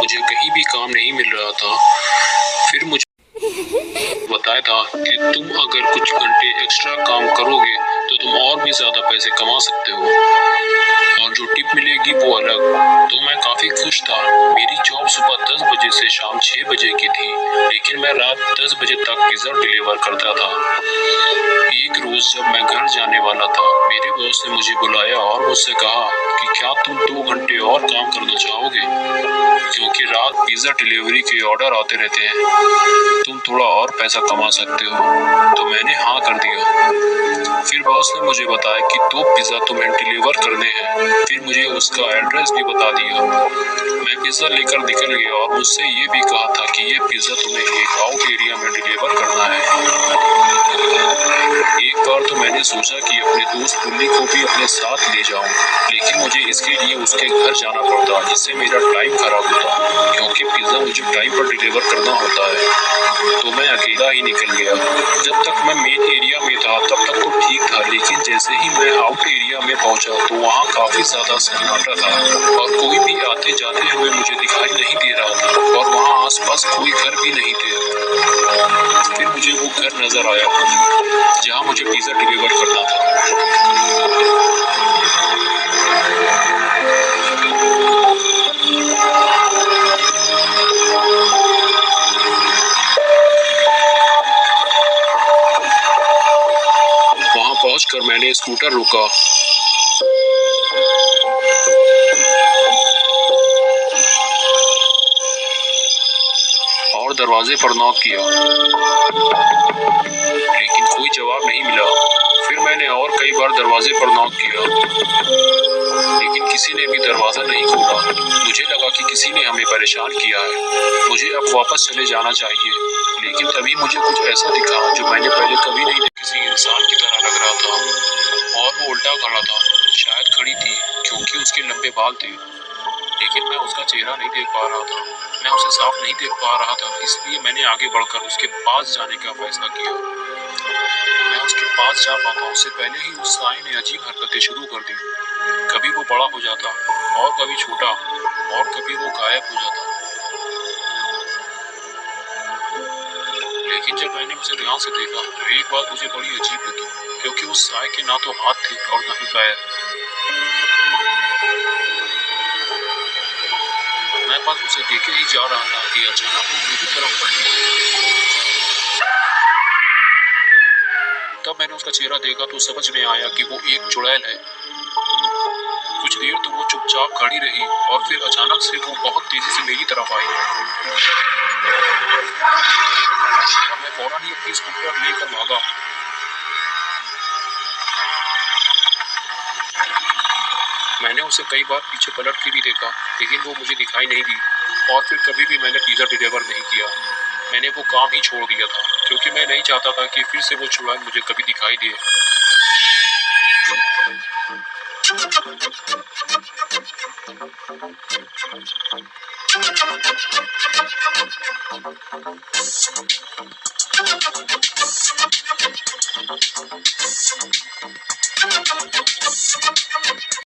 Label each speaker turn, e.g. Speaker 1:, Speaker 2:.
Speaker 1: मुझे कहीं भी काम नहीं मिल रहा था। फिर मुझे बताया था कि तुम अगर कुछ घंटे एक्स्ट्रा काम करोगे तो तुम और भी ज्यादा पैसे कमा सकते हो और जो टिप मिलेगी वो अलग। तो मैं काफी खुश था। मेरी जॉब सुबह 10 बजे से शाम 6 बजे की थी, लेकिन मैं रात 10 बजे तक पिज्जा डिलीवर करता था। एक रोज जब मैं घर जाने वाला था, मेरे बॉस ने मुझे बुलाया और मुझसे कहा कि क्या तुम 2 घंटे और काम करना चाहोगे, क्योंकि रात पिज्जा डिलीवरी के ऑर्डर आते रहते हैं, तुम थोड़ा और पैसा कमा सकते हो। तो मैंने हाँ कर दिया। फिर बॉस ने मुझे बताया कि 2 पिज्जा तुम्हें डिलीवर करने हैं। फिर मुझे उसका एड्रेस भी बता दिया। मैं पिज्जा लेकर निकल गया और मुझसे ये भी कहा था कि ये पिज्जा तुम्हें एक आउट एरिया में डिलीवर करना है। एक बार तो मैंने सोचा कि अपने दोस्त बुल्ली को भी अपने साथ ले जाऊं, लेकिन मुझे इसके लिए उसके घर जाना पड़ता, जिससे मेरा टाइम खराब होता, क्योंकि पिज्जा मुझे टाइम पर डिलीवर करना होता है। तो मैं अकेला ही निकल गया। जब तक मैं मेन एरिया में था तब तक तो ठीक था, लेकिन जैसे ही मैं आउट एरिया में पहुंचा तो वहाँ काफी ज्यादा सन्नाटा था और कोई भी आते जाते हुए मुझे दिखाई नहीं दे रहा था और वहाँ आसपास कोई घर भी नहीं थे। फिर मुझे वो घर नजर आया जहाँ मुझे पिज्जा डिलीवर करना था। वहाँ पहुंचकर मैंने स्कूटर रोका और दरवाजे पर नॉक किया, लेकिन कोई जवाब नहीं मिला। फिर मैंने और कई बार दरवाजे पर नॉक किया, लेकिन किसी ने भी दरवाजा नहीं खोला। मुझे लगा कि किसी ने हमें परेशान किया है, मुझे अब वापस चले जाना चाहिए। लेकिन तभी मुझे कुछ ऐसा दिखा जो मैंने पहले कभी नहीं देखा। किसी इंसान की तरह लग रहा था और वो उल्टा खड़ा था। शायद खड़ी थी क्योंकि उसके लंबे बाल थे, लेकिन मैं उसका चेहरा नहीं देख पा रहा था। मैं उसे साफ नहीं देख पा रहा था, इसलिए मैंने आगे बढ़कर उसके पास जाने का फैसला किया। मैं उसके पास जा पाता उससे पहले ही उस साई ने अजीब हरकतें शुरू कर दी। कभी वो बड़ा हो जाता और कभी छोटा और कभी वो गायब हो जाता। लेकिन जब मैंने उसे ध्यान से देखा तो एक बात मुझे बड़ी अजीब लगी, क्योंकि उस साई के ना तो हाथ थे और ना ही पैर। मैं बस उसे देखे ही जा रहा था कि अचानक वो मेरी तरफ बढ़ी। तब मैंने उसका चेहरा देखा तो समझ में आया कि वो एक चुड़ैल है। कुछ देर तो वो चुपचाप खड़ी रही और फिर अचानक से वो बहुत तेजी से मेरी तरफ आई और मैं फौरन ही अपनी स्कूटर लेकर भागा। मैंने उसे कई बार पीछे पलट के भी देखा, लेकिन वो मुझे दिखाई नहीं दी और फिर कभी भी मैंने पिज्जा डिलीवर नहीं किया। मैंने वो काम ही छोड़ दिया था, क्योंकि मैं नहीं चाहता था कि फिर से वो चुड़ैल मुझे कभी दिखाई दे।